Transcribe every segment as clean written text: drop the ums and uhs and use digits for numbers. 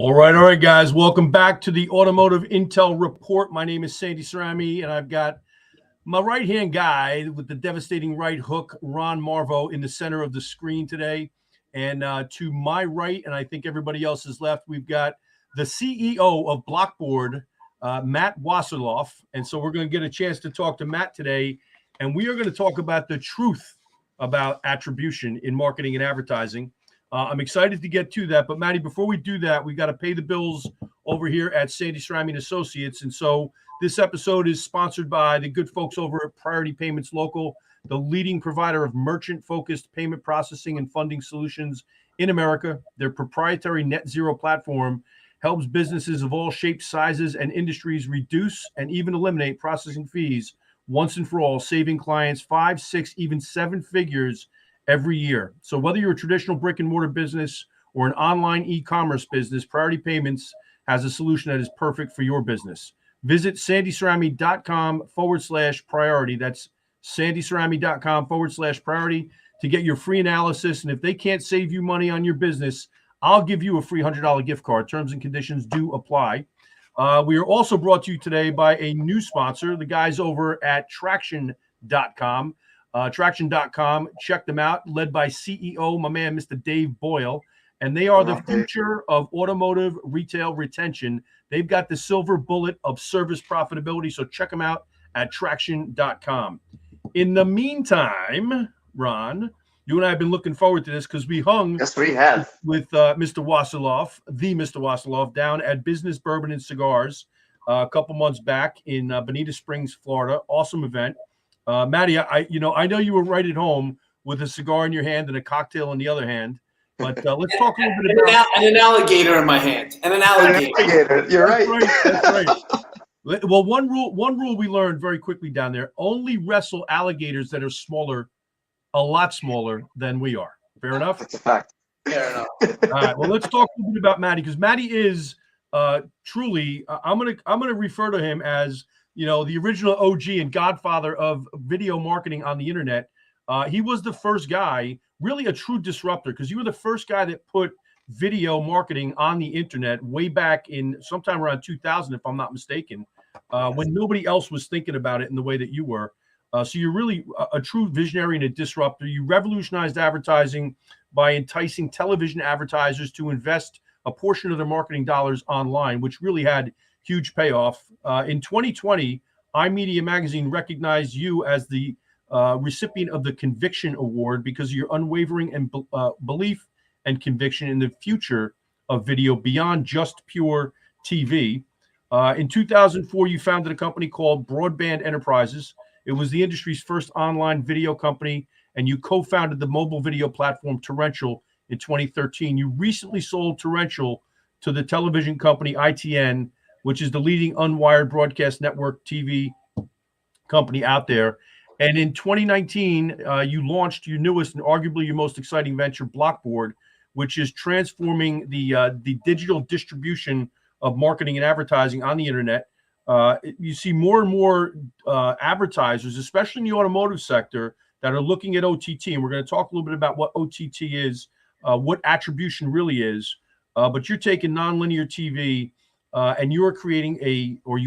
All right, guys. Welcome back to the Automotive Intel Report. My name is Sandy Cerami, and I've got my right-hand guy with the devastating right hook, Ron Marvo, in the center of the screen today. And to my right, and I think everybody else is left, we've got the CEO of Blockboard, Matt Wasserlauf. And so we're going to get a chance to talk to Matt today, and we are going to talk about the truth about attribution in marketing and advertising. I'm excited to get to that. But, Matty, before we do that, we got to pay the bills over here at Sandy Cerami & Associates. And so this episode is sponsored by the good folks over at Priority Payments Local, the leading provider of merchant-focused payment processing and funding solutions in America. Their proprietary net zero platform helps businesses of all shapes, sizes, and industries reduce and even eliminate processing fees once and for all, saving clients 5, 6, even 7 figures every year. So whether you're a traditional brick and mortar business or an online e-commerce business, Priority Payments has a solution that is perfect for your business. Visit sandycerami.com/priority. That's sandycerami.com/priority to get your free analysis. And if they can't save you money on your business, I'll give you a free $100 gift card. Terms and conditions do apply. We are also brought to you today by a new sponsor, the guys over at Traction.com. Traction.com, check them out, led by CEO, my man, Mr. Dave Boyle. And they are the future of automotive retail retention. They've got the silver bullet of service profitability. So check them out at Traction.com. In the meantime, Ron, you and I have been looking forward to this because we hung Yes, we have. with Mr. Wasserlauf, the Mr. Wasserlauf, down at Business Bourbon and Cigars a couple months back in Bonita Springs, Florida. Awesome event. Matty, I know you were right at home with a cigar in your hand and a cocktail in the other hand, but let's talk a little bit about an alligator in my hand and an alligator. You're right. That's right. Well, one rule we learned very quickly down there: only wrestle alligators that are smaller, a lot smaller than we are. Fair enough. That's a fact. Fair enough. All right. Well, let's talk a little bit about Matty, because Matty is truly. I'm gonna refer to him as, the original OG and godfather of video marketing on the internet. He was the first guy, really a true disruptor, because you were the first guy that put video marketing on the internet way back in sometime around 2000, if I'm not mistaken, when nobody else was thinking about it in the way that you were. So you're really a true visionary and a disruptor. You revolutionized advertising by enticing television advertisers to invest a portion of their marketing dollars online, which really had huge payoff. In 2020, iMedia Magazine recognized you as the recipient of the Conviction Award because of your unwavering and belief and conviction in the future of video beyond just pure TV. In 2004, you founded a company called Broadband Enterprises. It was the industry's first online video company, and you co-founded the mobile video platform Torrential in 2013. You recently sold Torrential to the television company ITN, which is the leading unwired broadcast network TV company out there. And in 2019, you launched your newest and arguably your most exciting venture, Blockboard, which is transforming the digital distribution of marketing and advertising on the internet. You see more and more advertisers, especially in the automotive sector, that are looking at OTT. And we're going to talk a little bit about what OTT is, what attribution really is. But you're taking nonlinear TV and you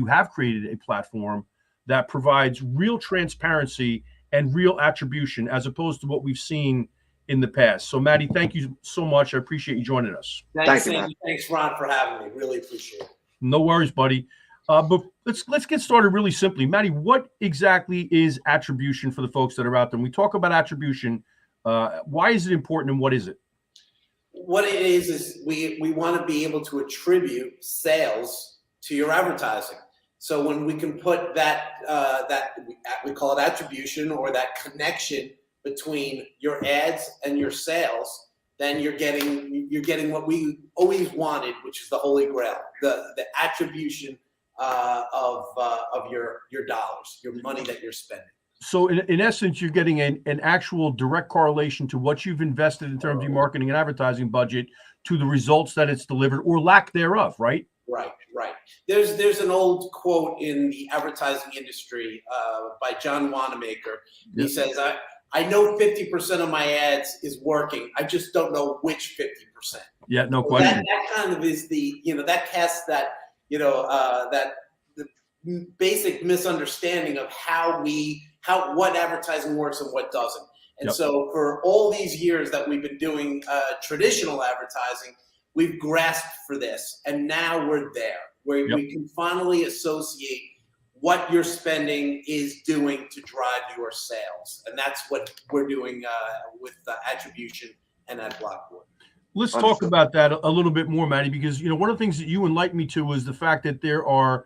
have created a platform that provides real transparency and real attribution, as opposed to what we've seen in the past. So, Matty, thank you so much. I appreciate you joining us. Thanks, Sandy. Thanks, Ron, for having me. Really appreciate it. No worries, buddy. But let's get started really simply. Matty, what exactly is attribution for the folks that are out there? When we talk about attribution, why is it important and what is it? What it is we want to be able to attribute sales to your advertising. So when we can put that we call it attribution, or that connection between your ads and your sales, then you're getting what we always wanted, which is the holy grail, the attribution of your dollars, your money that you're spending. So in essence, you're getting an actual direct correlation to what you've invested in terms of your marketing and advertising budget to the results that it's delivered, or lack thereof, right? Right. There's an old quote in the advertising industry by John Wanamaker. He says, I know 50% of my ads is working. I just don't know which 50%. Yeah, no So question. that kind of is the, that casts that, that the basic misunderstanding of what advertising works and what doesn't. And Yep. so for all these years that we've been doing traditional advertising, we've grasped for this, and now we're there where Yep. we can finally associate what your spending is doing to drive your sales. And that's what we're doing with Attribution and at Blockboard. Let's talk about that a little bit more, Maddie, because one of the things that you enlightened me to was the fact that there are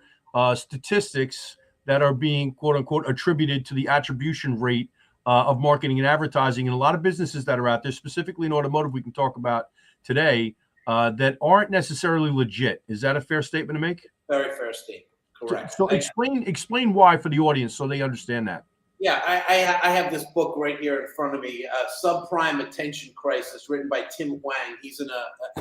statistics that are being quote unquote attributed to the attribution rate of marketing and advertising, and a lot of businesses that are out there, specifically in automotive, we can talk about today, that aren't necessarily legit. Is that a fair statement to make? Very fair statement. Correct. So explain why for the audience so they understand that. Yeah, I have this book right here in front of me, Subprime Attention Crisis, written by Tim Huang. He's an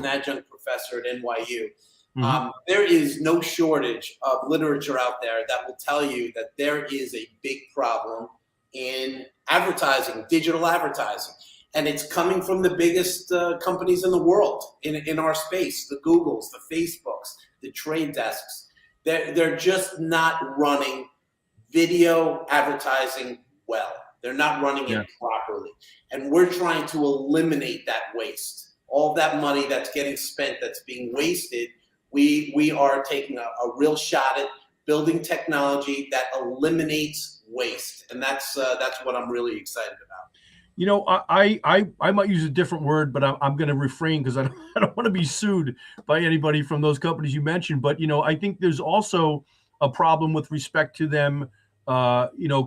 adjunct professor at NYU. Mm-hmm. There is no shortage of literature out there that will tell you that there is a big problem in advertising, digital advertising. And it's coming from the biggest companies in the world in our space, the Googles, the Facebooks, the Trade Desks. They're just not running video advertising well. They're not running it properly. And we're trying to eliminate that waste. All of that money that's getting spent, that's being wasted, we are taking a real shot at building technology that eliminates waste. And that's what I'm really excited about. I might use a different word, but I'm going to refrain because I don't want to be sued by anybody from those companies you mentioned. But, I think there's also a problem with respect to them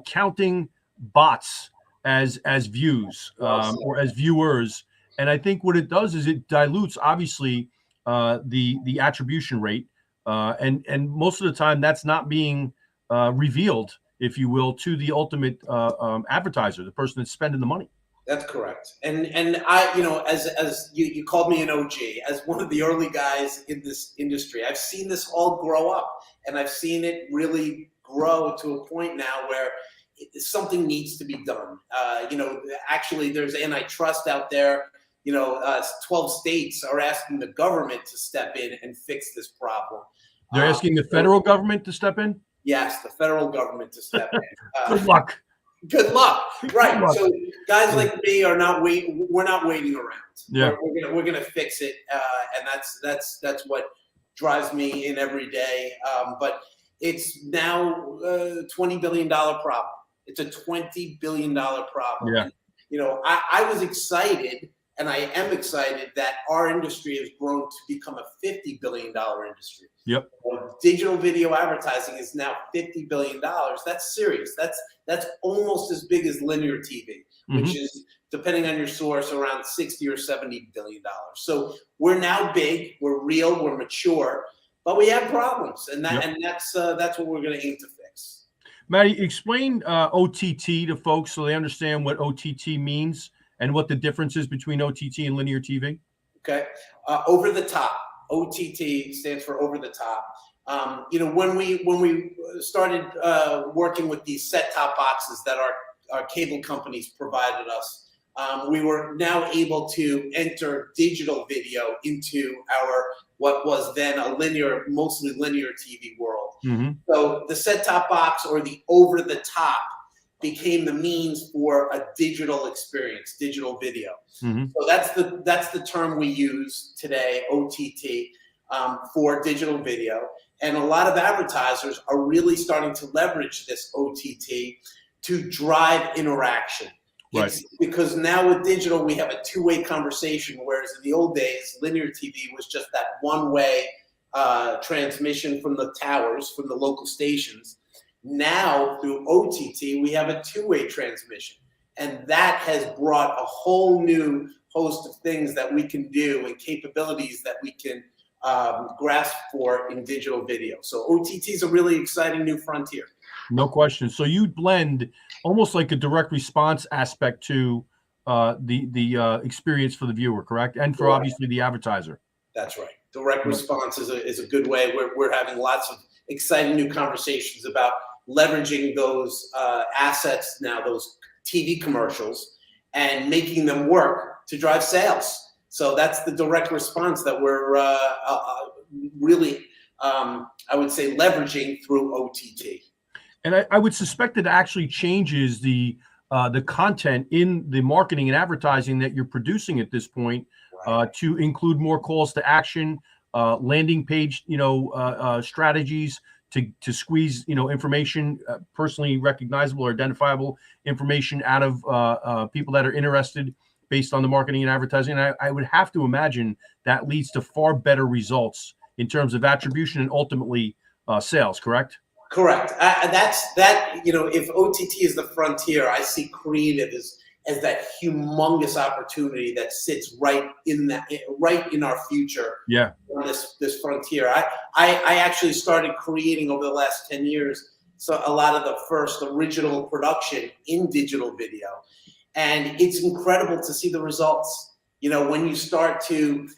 counting bots as views or as viewers. And I think what it does is it dilutes, obviously, the attribution rate. And most of the time that's not being revealed, if you will, to the ultimate advertiser, the person that's spending the money. That's correct. And I, as you called me an OG, as one of the early guys in this industry, I've seen this all grow up, and I've seen it really grow to a point now where something needs to be done. Actually, there's antitrust out there. 12 states are asking the government to step in and fix this problem. They're asking the federal government to step in? Yes, the federal government to step in. Good luck. Good luck. Right. Good luck. So guys like me are not waiting. We're not waiting around. Yeah. We're gonna fix it, and that's what drives me in every day. But it's now a $20 billion problem. It's a $20 billion problem. Yeah. And, I was excited, and I am excited that our industry has grown to become a $50 billion industry. Yep. Digital video advertising is now $50 billion. That's serious. That's almost as big as linear TV, which is, depending on your source, around $60 or $70 billion. So we're now big, we're real, we're mature, but we have problems, and that's what we're going to aim to fix. Maddie, explain OTT to folks so they understand what OTT means and what the difference is between OTT and linear TV. Okay, over the top. OTT stands for over the top. When we started working with these set-top boxes that our cable companies provided us, we were now able to enter digital video into our what was then a mostly linear TV world. Mm-hmm. So the set-top box, or the over-the-top, became the means for a digital experience, digital video. Mm-hmm. So that's the term we use today, OTT, for digital video. And a lot of advertisers are really starting to leverage this OTT to drive interaction. Right. It's because now with digital, we have a two-way conversation, whereas in the old days, linear TV was just that one-way transmission from the towers, from the local stations. Now, through OTT, we have a two-way transmission, and that has brought a whole new host of things that we can do and capabilities that we can grasp for in digital video. So OTT is a really exciting new frontier. No question. So you blend almost like a direct response aspect to the experience for the viewer, correct? And for obviously the advertiser. That's right. Direct response is a good way. We're having lots of exciting new conversations about leveraging those assets now, those TV commercials, and making them work to drive sales. So that's the direct response that we're really, I would say, leveraging through OTT. And I would suspect it actually changes the content in the marketing and advertising that you're producing at this point, Right. to include more calls to action, landing page, strategies to squeeze, information, personally recognizable or identifiable information out of people that are interested based on the marketing and advertising. And I would have to imagine that leads to far better results in terms of attribution and ultimately sales, correct? Correct. If OTT is the frontier, I see creative as that humongous opportunity that sits right in our future. Yeah. On this frontier. I actually started creating over the last 10 years a lot of the first original production in digital video. And it's incredible to see the results. When you start to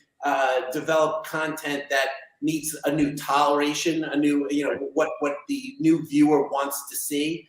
develop content that meets a new toleration, a new, what the new viewer wants to see,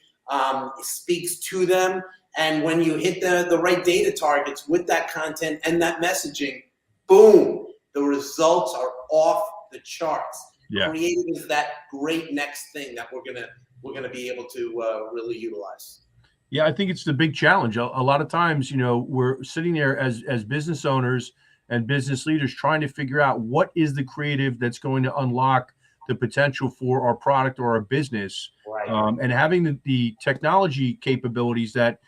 speaks to them. And when you hit the right data targets with that content and that messaging, boom, the results are off the charts. Yeah. Creative is that great next thing that we're gonna be able to really utilize. Yeah, I think it's the big challenge. A lot of times, we're sitting there as business owners and business leaders trying to figure out what is the creative that's going to unlock the potential for our product or our business. Right. And having the technology capabilities that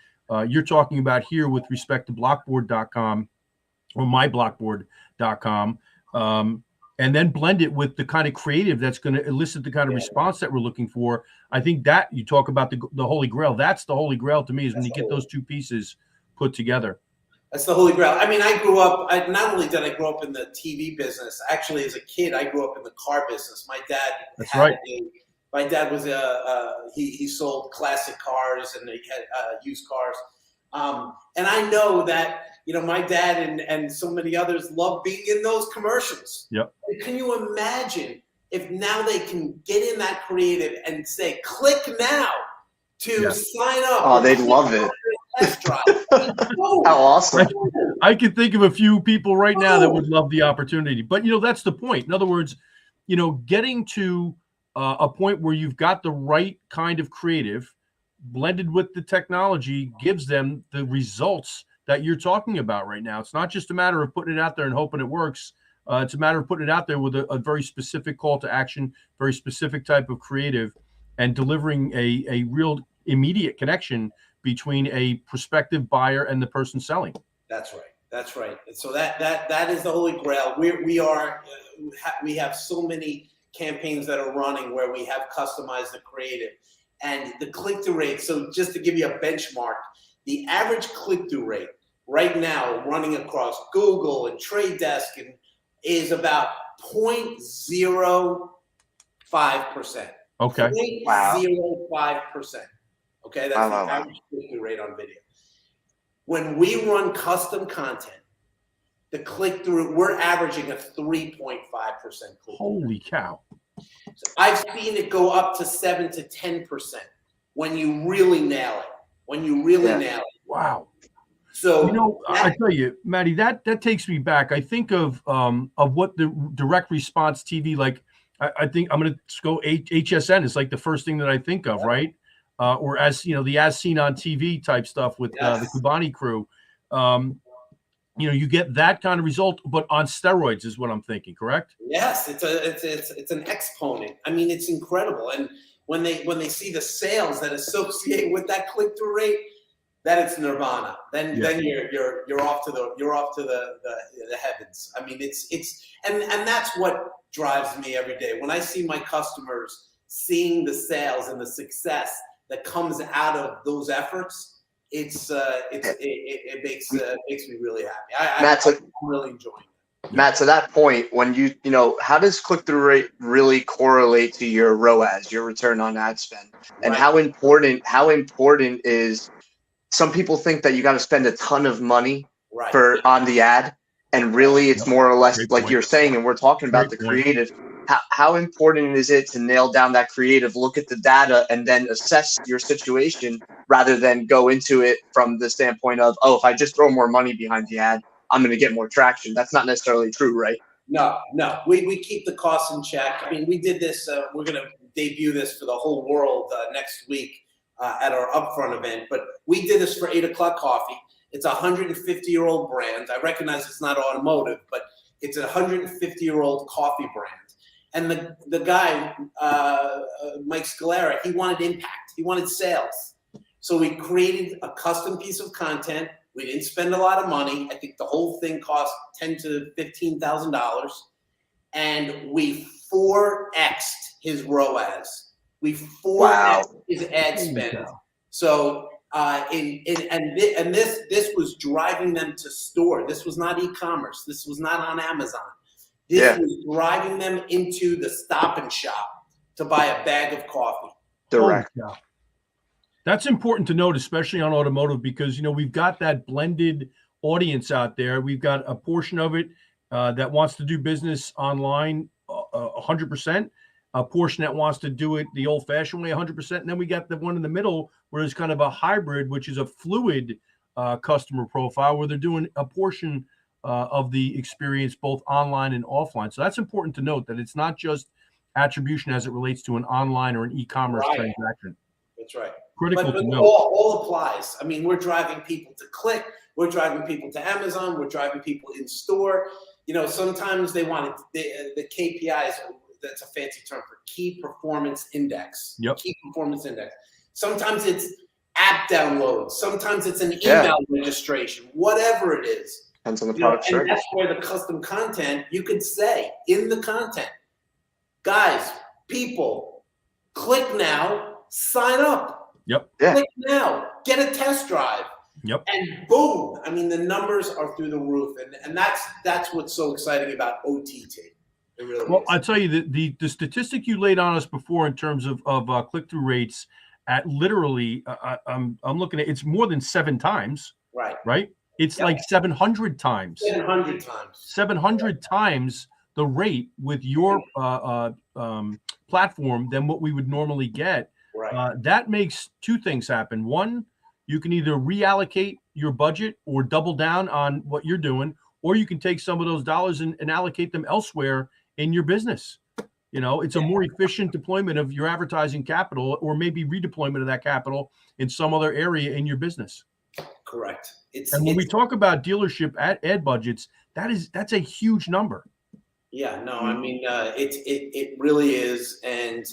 you're talking about here with respect to Blockboard.com or myblockboard.com, and then blend it with the kind of creative that's going to elicit the kind of response that we're looking for. I think that you talk about the Holy Grail. That's the Holy Grail to me, is when you get those two pieces put together. That's the Holy Grail. I mean, I grew up, not only did I grow up in the TV business, actually as a kid, I grew up in the car business. My dad my dad was he sold classic cars and he had used cars. And I know that, my dad and so many others love being in those commercials. Yep. Can you imagine if now they can get in that creative and say, click now to sign up? Oh, they'd love it. Test drive. How awesome. I can think of a few people right now that would love the opportunity. But, that's the point. In other words, getting to a point where you've got the right kind of creative blended with the technology gives them the results that you're talking about right now. It's not just a matter of putting it out there and hoping it works. It's a matter of putting it out there with a very specific call to action, very specific type of creative, and delivering a real immediate connection between a prospective buyer and the person selling. That's right. That's right. And so that is the Holy Grail. We have so many campaigns that are running where we have customized the creative and the click-through rate. So just to give you a benchmark, the average click-through rate right now running across Google and Trade Desk is about 0.05%. Okay. Wow. 0.05%. Okay, that's the average click-through rate on video. When we run custom content, the click-through, we're averaging a 3.5% click-through. Holy cow. So I've seen it go up to 7 to 10% when you really nail it. Nail it. Wow. So I tell you, Maddie, that takes me back. I think of what the direct response TV, like I think I'm going to go HSN is like the first thing that I think of, right? Or as the as seen on TV type stuff with the Kubani crew. You get that kind of result, but on steroids is what I'm thinking. Correct? Yes, it's an exponent. I mean, it's incredible. And when they see the sales that associate with that click through rate, that it's nirvana. Then you're off to the heavens. I mean, and that's what drives me every day when I see my customers seeing the sales and the success that comes out of those efforts. It makes me really happy. I'm really enjoying it. Matt, to that point, when how does click-through rate really correlate to your ROAS, your return on ad spend, and how important is? Some people think that you got to spend a ton of money on the ad, and really it's more or less like you're saying, and we're talking about the creative. How important is it to nail down that creative, look at the data, and then assess your situation rather than go into it from the standpoint of, if I just throw more money behind the ad, I'm going to get more traction. That's not necessarily true, right? No, we keep the costs in check. I mean, we did this. We're going to debut this for the whole world next week at our upfront event. But we did this for 8 O'Clock Coffee. It's a 150-year-old brand. I recognize it's not automotive, but it's a 150-year-old coffee brand. And the guy, Mike Scalera, he wanted impact. He wanted sales. So we created a custom piece of content. We didn't spend a lot of money. I think the whole thing cost $10,000 to $15,000, and we 4x'd his ROAS. We 4x'd his ad spend. So this was driving them to store. This was not e-commerce. This was not on Amazon. This was driving them into the Stop and Shop to buy a bag of coffee. Direct. Oh, that's important to note, especially on automotive, because, you know, we've got that blended audience out there. We've got a portion of it that wants to do business online 100%, a portion that wants to do it the old-fashioned way 100%, and then we got the one in the middle where it's kind of a hybrid, which is a fluid customer profile where they're doing a portion of the experience both online and offline. So that's important to note, that it's not just attribution as it relates to an online or an e-commerce transaction. That's right. Critical to note. All applies. I mean, we're driving people to click. We're driving people to Amazon. We're driving people in store. You know, sometimes they want the KPIs. That's a fancy term for key performance index. Yep. Key performance index. Sometimes it's app downloads. Sometimes it's an email registration. Whatever it is. Depends on the product. And that's where the custom content, you could say in the content, guys, people, click now, sign up. Yep. Click now, get a test drive. Yep. And boom. I mean, the numbers are through the roof. And that's what's so exciting about OTT. It really is. I'll tell you, the statistic you laid on us before in terms of click-through rates at literally, I'm looking at, it's more than 7 times. Right? It's like 700 times. 700 times. 700 times the rate with your platform than what we would normally get. Right. That makes 2 things happen. One, you can either reallocate your budget or double down on what you're doing, or you can take some of those dollars and allocate them elsewhere in your business. You know, it's a more efficient deployment of your advertising capital, or maybe redeployment of that capital in some other area in your business. Correct. And when we talk about dealership ad budgets, that's a huge number. Yeah, no, I mean, it really is. And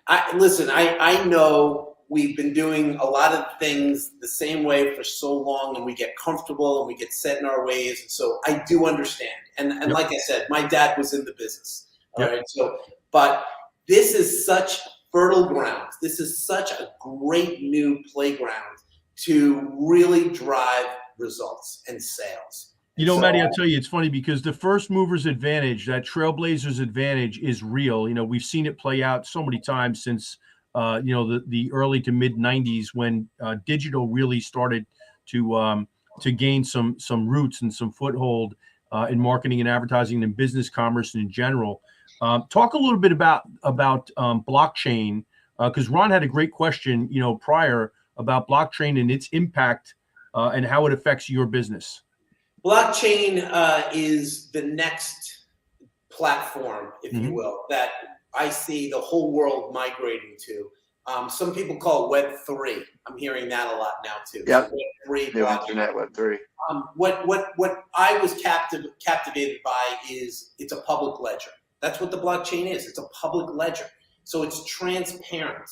I know we've been doing a lot of things the same way for so long, and we get comfortable and we get set in our ways. And so I do understand. And like I said, my dad was in the business. All right. So, but this is such fertile ground. This is such a great new playground to really drive results and sales. You know, Matty, I'll tell you, it's funny because the first mover's advantage, that trailblazer's advantage, is real. You know, we've seen it play out so many times since, you know, the early to mid 90s when digital really started to gain some roots and some foothold in marketing and advertising and business commerce in general. Talk a little bit about blockchain, because Ron had a great question, you know, prior about blockchain and its impact and how it affects your business. Blockchain is the next platform, if you will, that I see the whole world migrating to. Some people call it Web3. I'm hearing that a lot now too. Yep. Web3, New internet, Web3. What I was captivated by is it's a public ledger. That's what the blockchain is. It's a public ledger. So it's transparent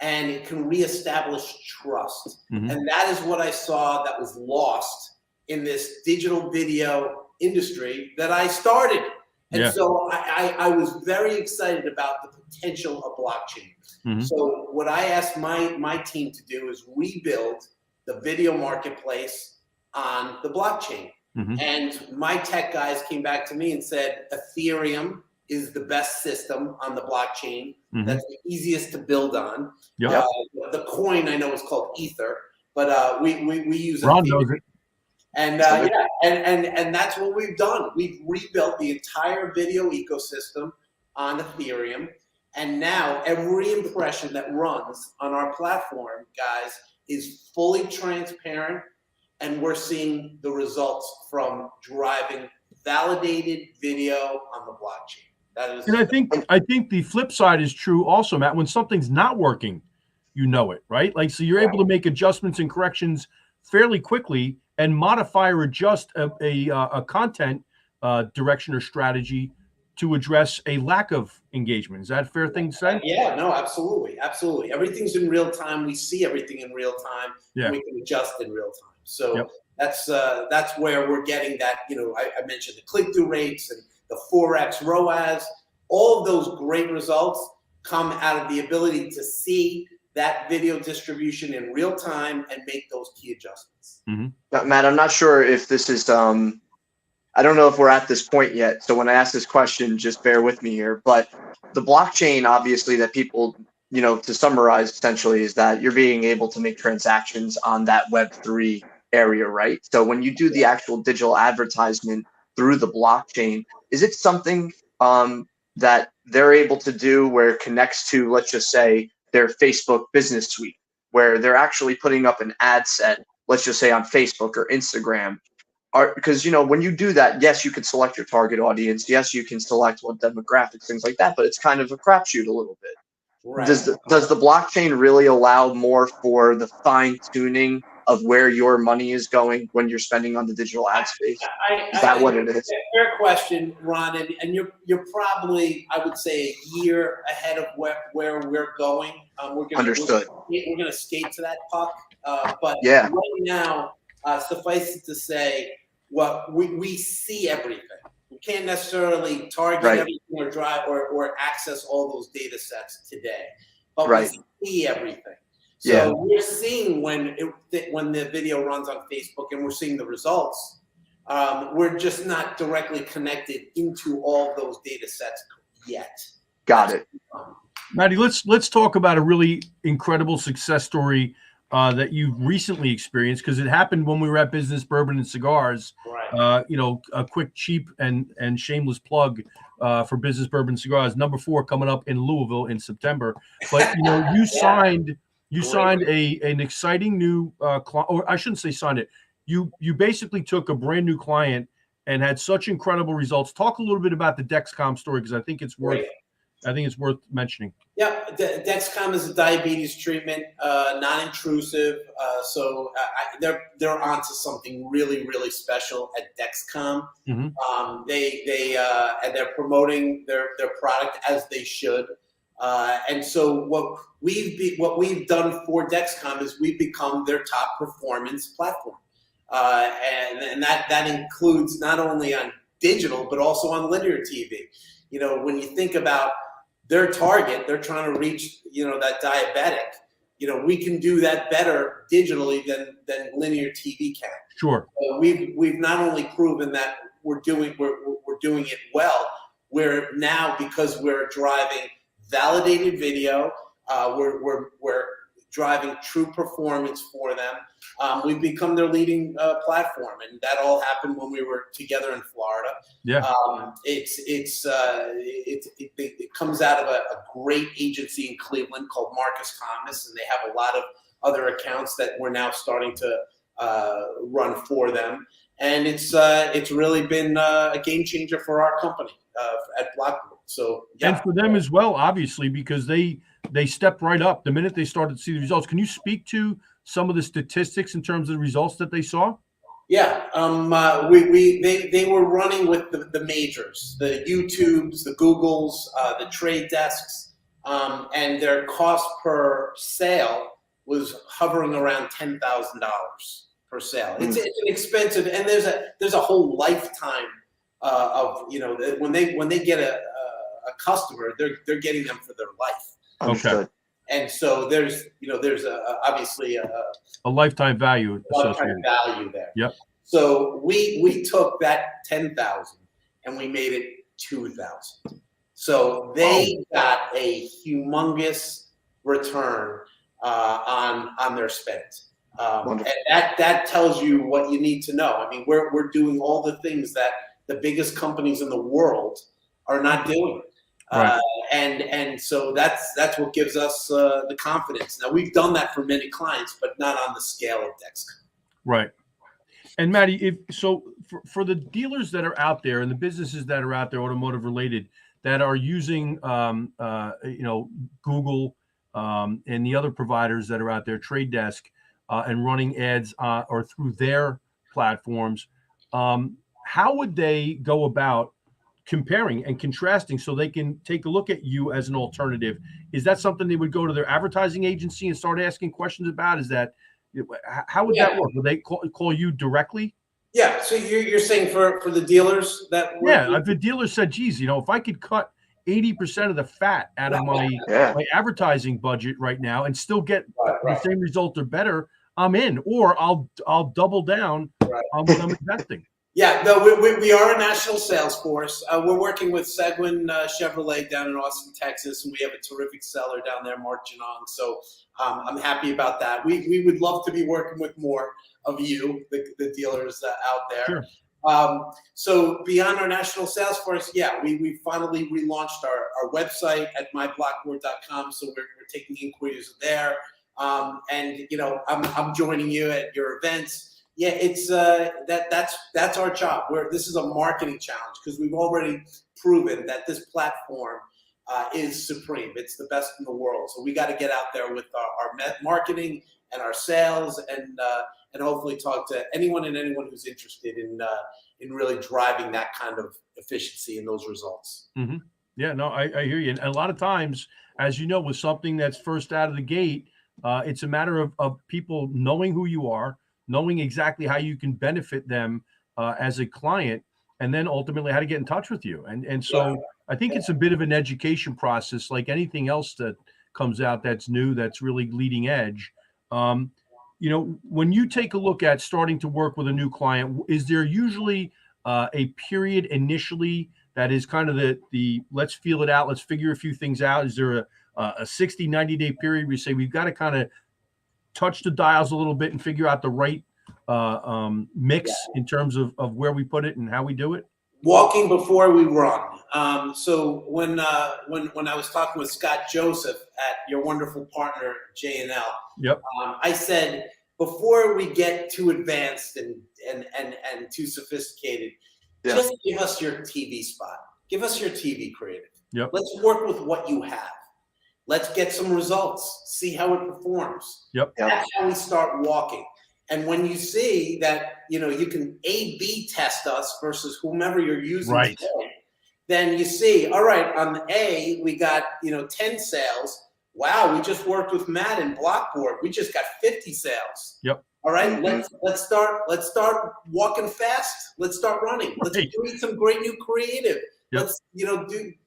and it can reestablish trust. And that is what I saw that was lost in this digital video industry that I started. And so I was very excited about the potential of blockchain. So what I asked my team to do is rebuild the video marketplace on the blockchain. And my tech guys came back to me and said, Ethereum is the best system on the blockchain. That's the easiest to build on. The coin I know is called Ether, but we use Ron knows it. And and that's what we've done. We've rebuilt the entire video ecosystem on Ethereum, and now every impression that runs on our platform, guys, is fully transparent, and we're seeing the results from driving validated video on the blockchain. That is, and I think the flip side is true also, Matt. When something's not working, you know it, right? Like, so you're able to make adjustments and corrections fairly quickly and modify or adjust a content direction or strategy to address a lack of engagement. Is that a fair thing to say? Yeah, no, absolutely. Absolutely. Everything's in real time. We see everything in real time. Yeah. We can adjust in real time. So that's where we're getting that, I mentioned the click-through rates and the 4x ROAS. All of those great results come out of the ability to see that video distribution in real time and make those key adjustments. Mm-hmm. Matt, I'm not sure if this is, I don't know if we're at this point yet. So when I ask this question, just bear with me here. But the blockchain, obviously, that people, to summarize essentially, is that you're being able to make transactions on that Web3 area, right? So when you do the actual digital advertisement through the blockchain, is it something that they're able to do where it connects to, let's just say, their Facebook business suite, where they're actually putting up an ad set, let's just say on Facebook or Instagram? Because, when you do that, yes, you can select your target audience. Yes, you can select what demographics, things like that, but it's kind of a crapshoot a little bit. Right. Does the blockchain really allow more for the fine tuning of where your money is going when you're spending on the digital ad space? Is that what it is? Fair question, Ron, and you're probably, I would say, a year ahead of where we're going. Understood. We're going to skate to that puck, but right now, suffice it to say, we see everything. We can't necessarily target everything or drive or access all those data sets today, but we see everything. So we're seeing when the video runs on Facebook and we're seeing the results. We're just not directly connected into all those data sets yet. Got it. Matty, let's talk about a really incredible success story that you've recently experienced, because it happened when we were at Business Bourbon and Cigars. Right. A quick, cheap and shameless plug for Business Bourbon and Cigars. Number 4 coming up in Louisville in September. But you signed an exciting new client, or I shouldn't say signed it. You basically took a brand new client and had such incredible results. Talk a little bit about the Dexcom story, because I think it's worth mentioning. Yeah, Dexcom is a diabetes treatment, non-intrusive. So they're onto something really, really special at Dexcom. Mm-hmm. And they're promoting their product as they should. And so what we've done for Dexcom is we've become their top performance platform, and that includes not only on digital but also on linear TV. When you think about their target, they're trying to reach, that diabetic. We can do that better digitally than linear TV can. Sure. So we've not only proven that we're doing it well. We're now, because we're driving validated video, we're driving true performance for them. We've become their leading platform, and that all happened when we were together in Florida. Yeah. It comes out of a great agency in Cleveland called Marcus Thomas, and they have a lot of other accounts that we're now starting to run for them. And it's really been a game changer for our company at Blockboard. So and for them as well, obviously, because they stepped right up the minute they started to see the results. Can you speak to some of the statistics in terms of the results that they saw? Yeah, they were running with the majors, the YouTubes, the Googles, the trade desks, and their cost per sale was hovering around $10,000 per sale. It's an expensive, and there's a whole lifetime of when they get a customer, they're getting them for their life. Okay. And so there's obviously a lifetime value. Lifetime value there. Yep. So we took that 10,000 and we made it 2,000. So they got a humongous return on their spend. And that tells you what you need to know. I mean, we're doing all the things that the biggest companies in the world are not doing. Right. And so that's what gives us the confidence. Now, we've done that for many clients, but not on the scale of Dexcom. Right. And Maddie, if so, for the dealers that are out there and the businesses that are out there, automotive related, that are using, Google and the other providers that are out there, Trade Desk, and running ads or through their platforms, how would they go about comparing and contrasting so they can take a look at you as an alternative? Is that something they would go to their advertising agency and start asking questions about? Is that how would that work? Would they call you directly? Yeah. So you're saying for the dealers that If the dealer said, geez, if I could cut 80% of the fat out of my advertising budget right now and still get the same result or better, I'm in, or I'll double down on what I'm investing. Yeah, no, we are a national sales force. We're working with Seguin Chevrolet down in Austin, Texas, and we have a terrific seller down there, Mark Janong. So I'm happy about that. We would love to be working with more of you, the dealers out there. Sure. So beyond our national sales force, we finally relaunched our website at myblockboard.com. So we're taking inquiries there. And I'm joining you at your events. Yeah, it's that's our job. This is a marketing challenge because we've already proven that this platform is supreme. It's the best in the world. So we got to get out there with our marketing and our sales, and hopefully talk to anyone who's interested in really driving that kind of efficiency and those results. Mm-hmm. Yeah, no, I hear you. And a lot of times, as you know, with something that's first out of the gate, it's a matter of people knowing who you are, knowing exactly how you can benefit them as a client, and then ultimately how to get in touch with you. And so I think it's a bit of an education process, like anything else that comes out that's new, that's really leading edge. When you take a look at starting to work with a new client, is there usually a period initially that is kind of the let's feel it out, let's figure a few things out? Is there a 60, 90-day period where you say we've got to kind of touch the dials a little bit and figure out the right mix in terms of where we put it and how we do it? Walking before we run. So when I was talking with Scott Joseph at your wonderful partner J&L, I said, before we get too advanced and too sophisticated, just give us your TV spot. Give us your TV creative. Yep. Let's work with what you have. Let's get some results, see how it performs. Yep. That's how we start walking. And when you see that, you can A/B test us versus whomever you're using today, then you see, all right, on the A, we got, 10 sales. Wow, we just worked with Matt in Blockboard. We just got 50 sales. Yep. All right, let's start walking fast. Let's start running. Let's create some great new creative. Yep. Let's,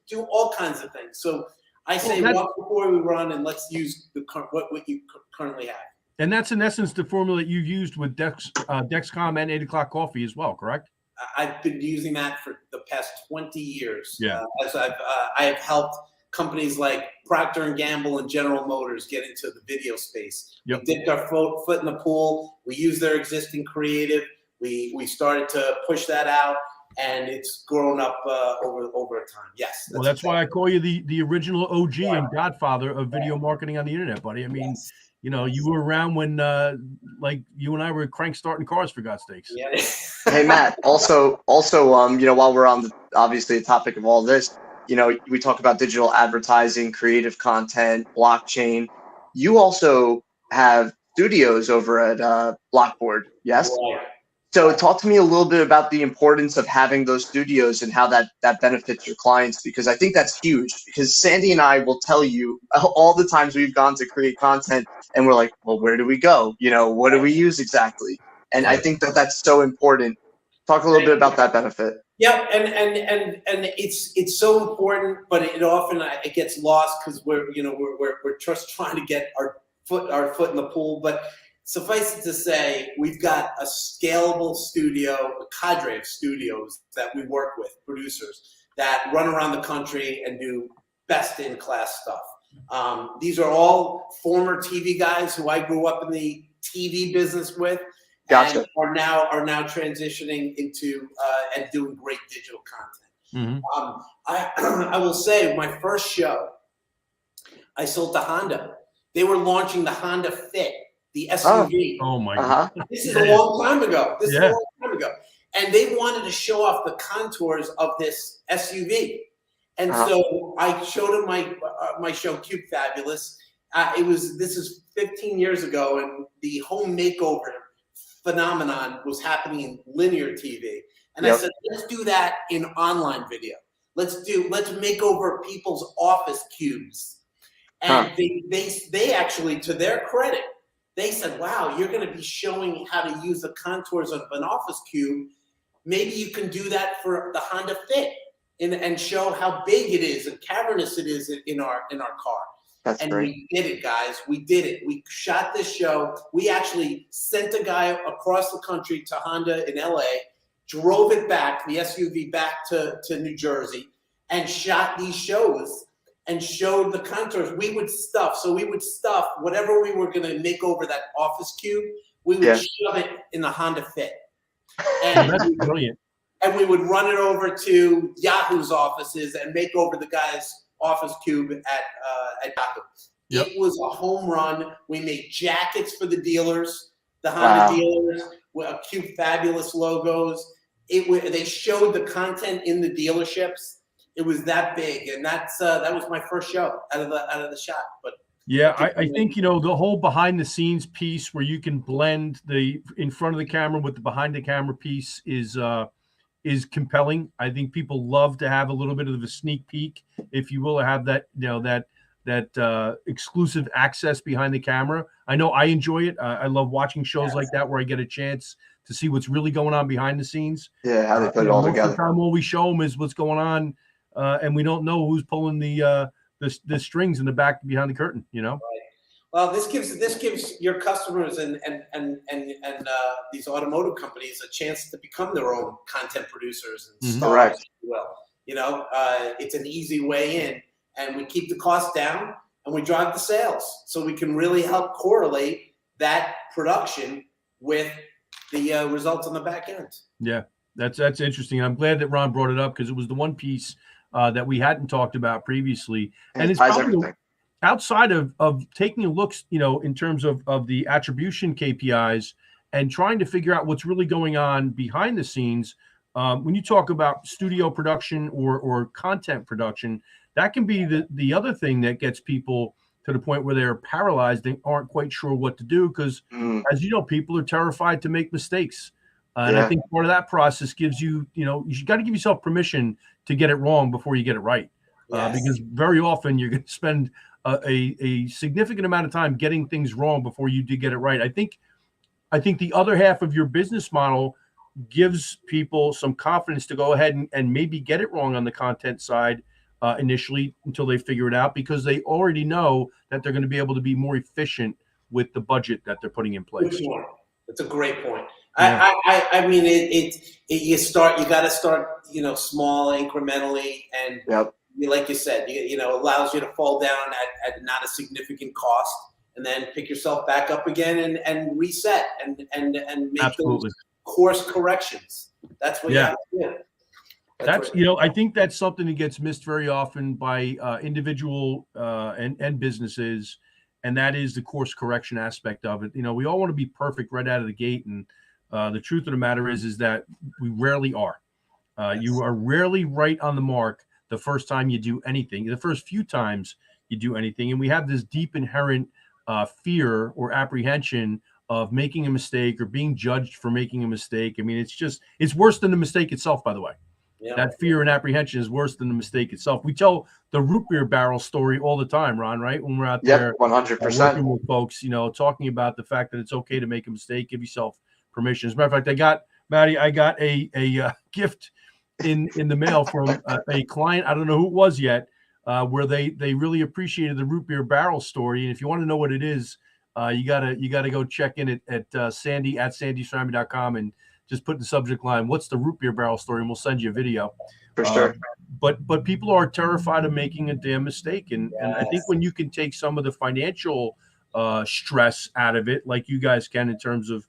do all kinds of things. So I say walk before we run, and let's use what you currently have. And that's in essence the formula you've used with Dexcom and 8 O'Clock Coffee as well, correct? I've been using that for the past 20 years. Yeah. As I have helped companies like Procter & Gamble and General Motors get into the video space. Yep. We dipped our foot in the pool. We used their existing creative. We started to push that out, and it's grown up over time. Yes. That's why I call you the original OG and godfather of video marketing on the internet, buddy. I mean, you were around when like you and I were crank starting cars, for God's sakes. Yeah. Hey, Matt, also, while we're on obviously the topic of all this, we talk about digital advertising, creative content, blockchain. You also have studios over at Blockboard, yes? Right. So talk to me a little bit about the importance of having those studios and how that benefits your clients, because I think that's huge. Because Sandy and I will tell you all the times we've gone to create content and we're like, well, where do we go? What do we use exactly? And I think that's so important. Talk a little bit about that benefit. Yeah, and it's so important, but it often gets lost because we're just trying to get our foot in the pool. But suffice it to say, we've got a scalable studio, a cadre of studios that we work with, producers that run around the country and do best-in-class stuff. These are all former TV guys who I grew up in the TV business with. Gotcha. And are now transitioning into and doing great digital content. Mm-hmm. I will say, my first show, I sold to Honda. They were launching the Honda Fit, the SUV. Oh my God. This is a long time ago. Yeah. And they wanted to show off the contours of this SUV. And so I showed him my show, Cube Fabulous. This is 15 years ago, and the home makeover phenomenon was happening in linear TV. And I said, let's do that in online video. Let's make over people's office cubes. And they actually, to their credit, they said, wow, you're going to be showing how to use the contours of an office cube. Maybe you can do that for the Honda Fit and show how big it is and cavernous it is in our car. That's and great. We did it, guys. We did it. We shot this show. We actually sent a guy across the country to Honda in LA, drove it back, the SUV back to New Jersey, and shot these shows and showed the contours. We would stuff whatever we were going to make over that office cube, we would shove it in the Honda Fit. And that's brilliant. And we would run it over to Yahoo's offices and make over the guy's office cube at Yahoo. Yep. It was a home run. We made jackets for the dealers, the Honda dealers, with Cube Fabulous logos. They showed the content in the dealerships. It was that big, and that was my first show out of the shot. But yeah, I think the whole behind the scenes piece where you can blend the in front of the camera with the behind the camera piece is compelling. I think people love to have a little bit of a sneak peek, if you will, to have that that exclusive access behind the camera. I know I enjoy it. I love watching shows like that where I get a chance to see what's really going on behind the scenes. Yeah, how they put it all together. Most of the time, all we show them is what's going on, and we don't know who's pulling the strings in the back behind the curtain. Right. Well, this gives your customers and these automotive companies a chance to become their own content producers and stars, if you will. It's an easy way in, and we keep the cost down and we drive the sales, so we can really help correlate that production with the results on the back end. Yeah, that's interesting. I'm glad that Ron brought it up because it was the one piece that we hadn't talked about previously, and it's probably outside of taking a look, in terms of the attribution KPIs and trying to figure out what's really going on behind the scenes. When you talk about studio production or content production, that can be the other thing that gets people to the point where they're paralyzed and aren't quite sure what to do because, as you know, people are terrified to make mistakes. And I think part of that process gives you got to give yourself permission to get it wrong before you get it right. Because very often you're going to spend a significant amount of time getting things wrong before you do get it right. I think the other half of your business model gives people some confidence to go ahead and maybe get it wrong on the content side initially until they figure it out, because they already know that they're going to be able to be more efficient with the budget that they're putting in place. That's a great point. Yeah. I mean, you got to start, small, incrementally, and like you said, allows you to fall down at not a significant cost, and then pick yourself back up again and reset and make those course corrections. That's what you have to do. That's I think that's something that gets missed very often by individual and businesses, and that is the course correction aspect of it. We all want to be perfect right out of the gate, and the truth of the matter is that we rarely are. You are rarely right on the mark the first time you do anything, the first few times you do anything. And we have this deep inherent fear or apprehension of making a mistake or being judged for making a mistake. I mean, it's worse than the mistake itself, by the way. Yeah. That fear and apprehension is worse than the mistake itself. We tell the root beer barrel story all the time, Ron, right? When we're out there 100%. working with folks, talking about the fact that it's okay to make a mistake, give yourself permission. As a matter of fact, I got a gift in the mail from a client. I don't know who it was yet, where they really appreciated the root beer barrel story. And if you want to know what it is, you gotta go check in at Sandy at sandyceramic.com and just put in the subject line, "What's the root beer barrel story?" and we'll send you a video. For sure. But people are terrified of making a damn mistake, and I think when you can take some of the financial stress out of it, like you guys can in terms of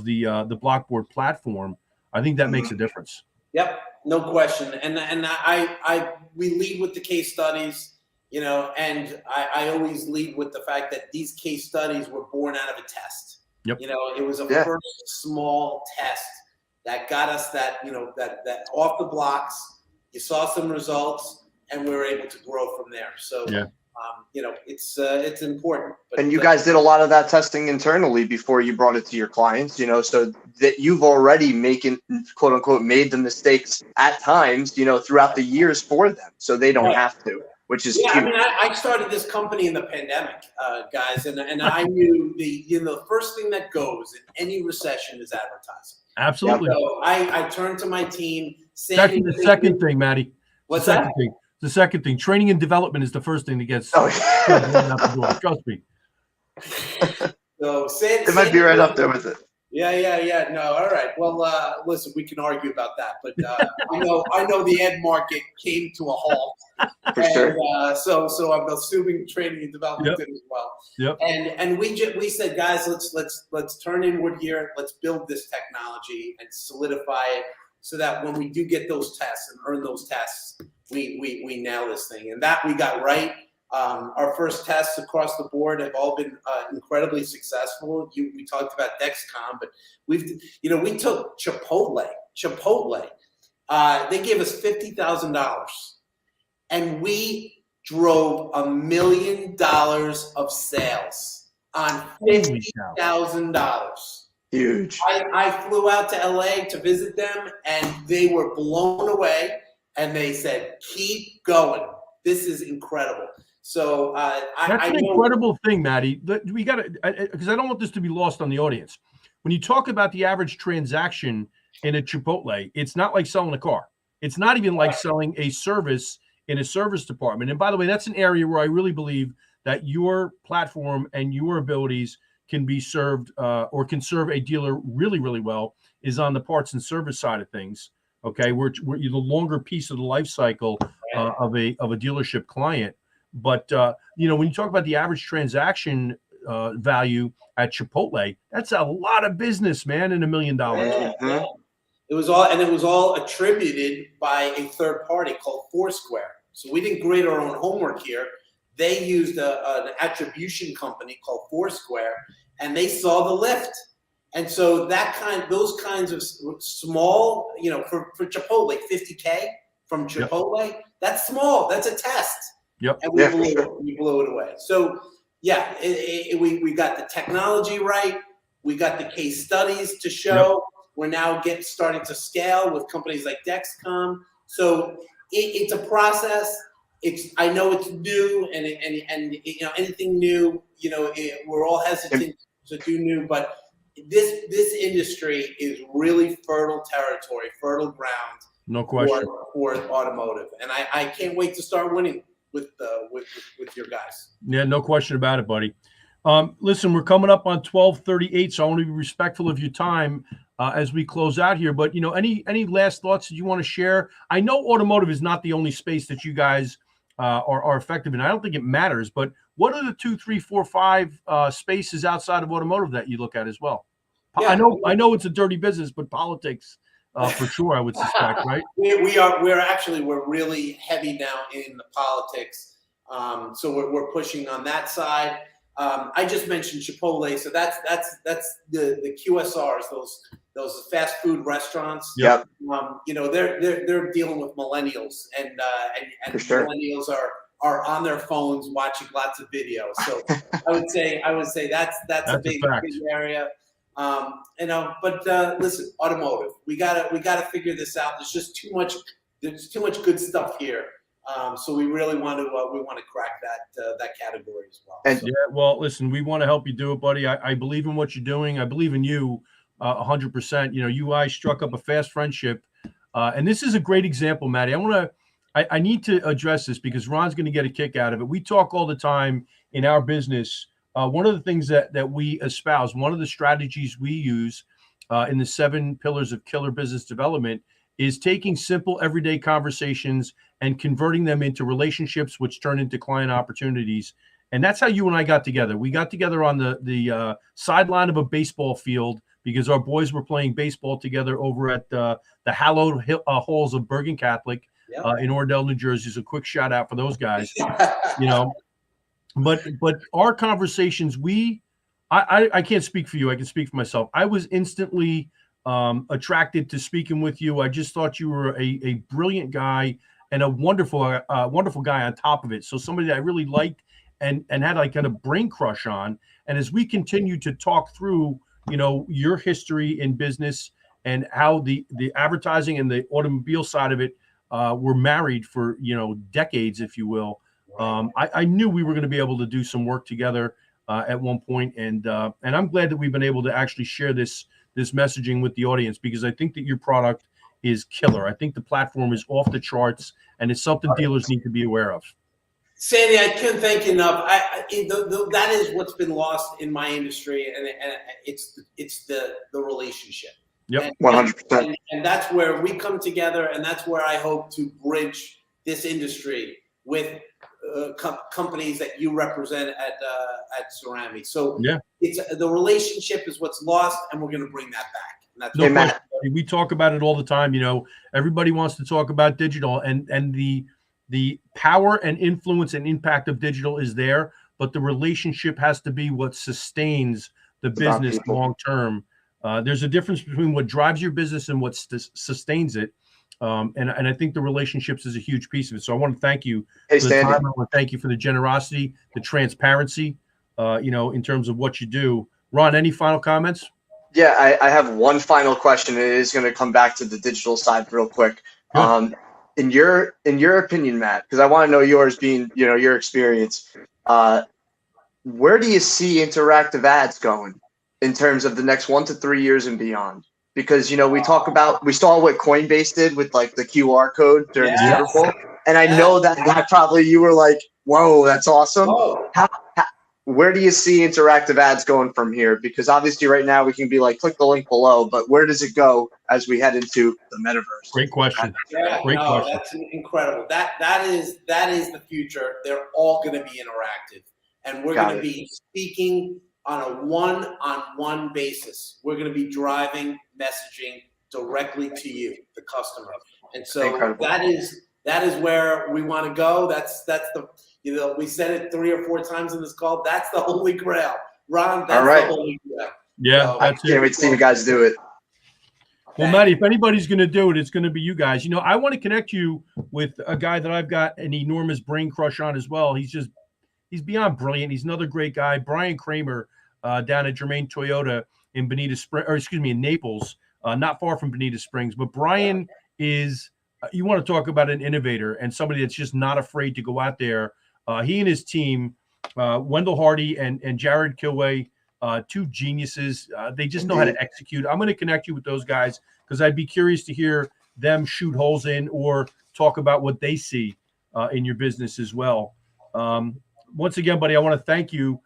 the Blockboard platform, I think that makes a difference. Yep, no question. And we lead with the case studies, and I always lead with the fact that these case studies were born out of a test. Yep. You know, it was a first small test that got us that, you know, that off the blocks. You saw some results, and we were able to grow from there. So, you know, it's important. But, and you guys did a lot of that testing internally before you brought it to your clients, you know, so that you've already quote unquote, made the mistakes at times, you know, throughout the years for them, so they don't have to, which is I mean, I started this company in the pandemic, guys, and I knew the first thing that goes in any recession is advertising. Absolutely. So I turned to my team. That's the second thing, Matty. What's that? The second thing. Training and development is the first thing that gets out the door. Trust me. So it might be right up there with it. Yeah. No, all right. Well, listen, we can argue about that, but I know the ed market came to a halt. For sure. So I'm assuming training and development did as well. Yep. And we said, guys, let's turn inward here. Let's build this technology and solidify it so that when we do get those tests and earn those tests, we nail this thing. And that we got right. Our first tests across the board have all been incredibly successful. We talked about Dexcom, but we took Chipotle. They gave us $50,000, and we drove $1 million of sales on $50,000. Huge. I flew out to LA to visit them, and they were blown away. And they said, "Keep going. This is incredible." So that's an incredible thing, Matty. We got to, because I don't want this to be lost on the audience. When you talk about the average transaction in a Chipotle, it's not like selling a car. It's not even like selling a service in a service department. And by the way, that's an area where I really believe that your platform and your abilities can be served or can serve a dealer really, really well is on the parts and service side of things. Okay, we're the longer piece of the life cycle of a dealership client. But when you talk about the average transaction value at Chipotle, that's a lot of business, man, in $1 million. Yeah. It was all attributed by a third party called Foursquare. So we didn't grade our own homework here. They used an attribution company called Foursquare, and they saw the lift. And so those kinds of small, for Chipotle, 50K from Chipotle, that's small. That's a test. Yep. And we blew it away. So we got the technology right. We got the case studies to show. Yep. We're now starting to scale with companies like Dexcom. So it's a process. I know it's new, and anything new, we're all hesitant to do new, but this industry is really fertile territory, fertile ground. No question. For automotive, and I can't wait to start winning with your guys. Yeah, no question about it, buddy. Listen, we're coming up on 12:38, so I want to be respectful of your time as we close out here. But any last thoughts that you want to share? I know automotive is not the only space that you guys are effective in. I don't think it matters, but what are the 2, 3, 4, 5 spaces outside of automotive that you look at as well? Yeah. I know it's a dirty business, but politics for sure, I would suspect, right? We're really heavy now in the politics, so we're pushing on that side. I just mentioned Chipotle, so that's the QSRs, those fast food restaurants. Yeah. They're dealing with millennials, and sure. Millennials are on their phones watching lots of videos. So I would say that's a big area. But listen, automotive, we gotta figure this out. There's too much good stuff here. So we really want to crack that category as well. And well, listen, we want to help you do it, buddy. I believe in what you're doing. I believe in you 100%. You guys struck up a fast friendship, and this is a great example, Matty. I need to address this because Ron's going to get a kick out of it. We talk all the time in our business. One of the things that we espouse, one of the strategies we use in the 7 pillars of killer business development is taking simple everyday conversations and converting them into relationships, which turn into client opportunities. And that's how you and I got together. We got together on the sideline of a baseball field because our boys were playing baseball together over at the hallowed halls of Bergen Catholic in Ordell, New Jersey. So a quick shout out for those guys. But our conversations, we I can't speak for you. I can speak for myself. I was instantly attracted to speaking with you. I just thought you were a brilliant guy and a wonderful guy on top of it. So somebody that I really liked and had like kind of brain crush on. And as we continue to talk through, your history in business and how the advertising and the automobile side of it were married for, decades, if you will. I knew we were going to be able to do some work together at one point, and I'm glad that we've been able to actually share this messaging with the audience, because I think that your product is killer. I think the platform is off the charts, and it's something dealers need to be aware of. Sandy, I can't thank you enough. That is what's been lost in my industry, and it's the relationship. Yep, 100%. And that's where we come together, and that's where I hope to bridge this industry with companies that you represent at Cerami. So yeah, it's the relationship is what's lost, and we're going to bring that back. And that's no question. We talk about it all the time. Everybody wants to talk about digital, and the power and influence and impact of digital is there, but the relationship has to be what sustains the business long term. There's a difference between what drives your business and what sustains it. And I think the relationships is a huge piece of it. So I want to thank you for the time. I want to thank you for the generosity, the transparency, in terms of what you do. Ron, any final comments? Yeah, I have one final question. It is going to come back to the digital side real quick. In your opinion, Matt, because I want to know yours, being your experience, where do you see interactive ads going in terms of the next 1 to 3 years and beyond? Because we saw what Coinbase did with like the QR code during the Super Bowl, and I know that probably you were like, "Whoa, that's awesome." Where do you see interactive ads going from here? Because obviously right now we can be like, click the link below, but where does it go as we head into the metaverse? Great question. Great question. That's incredible. That is the future. They're all going to be interactive, and we're going to be speaking on a one-on-one basis. We're going to be driving messaging directly to you, the customer. And so that is where we want to go. That's the we said it 3 or 4 times in this call. That's the holy grail. Ron, that's the holy grail. Yeah, so, that's I can't wait to see you guys do it. Well, Matty, if anybody's going to do it, it's going to be you guys. I want to connect you with a guy that I've got an enormous brain crush on as well. He's beyond brilliant. He's another great guy, Brian Kramer, down at Germain Toyota in in Naples, not far from Bonita Springs. But Brian is, you want to talk about an innovator and somebody that's just not afraid to go out there. He and his team, Wendell Hardy and Jared Kilway, 2 geniuses. They just know how to execute. I'm going to connect you with those guys because I'd be curious to hear them shoot holes in or talk about what they see in your business as well. Once again, buddy, I want to thank you.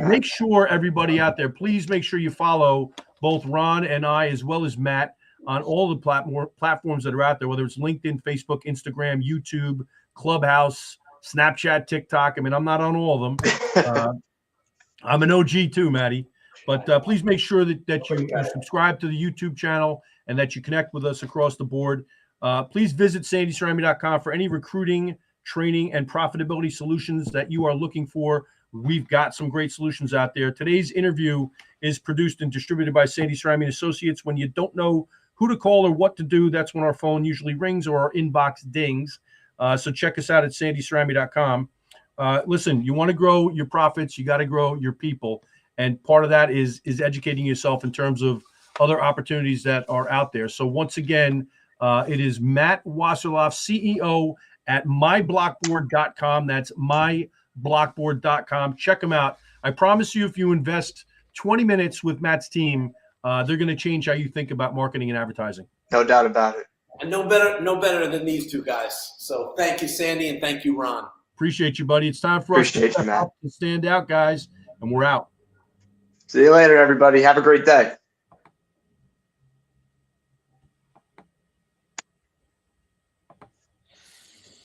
Make sure everybody out there, please make sure you follow both Ron and I, as well as Matt, on all the platforms that are out there, whether it's LinkedIn, Facebook, Instagram, YouTube, Clubhouse, Snapchat, TikTok. I mean, I'm not on all of them. I'm an OG too, Matty. But please make sure that you subscribe to the YouTube channel and that you connect with us across the board. Please visit sandycerami.com for any recruiting, training, and profitability solutions that you are looking for. We've got some great solutions out there. Today's interview is produced and distributed by Sandy Cerami & Associates. When you don't know who to call or what to do, that's when our phone usually rings or our inbox dings. So check us out at sandycerami.com. Listen, you want to grow your profits, you got to grow your people. And part of that is educating yourself in terms of other opportunities that are out there. So once again, it is Matt Wasserlauf, CEO at myblockboard.com. That's myblockboard.com. Check them out. I promise you, if you invest 20 minutes with Matt's team, they're going to change how you think about marketing and advertising. No doubt about it. And no better than these 2 guys. So thank you, Sandy, and thank you, Ron. Appreciate you, buddy. It's time for us to stand out, guys, and we're out. See you later, everybody. Have a great day.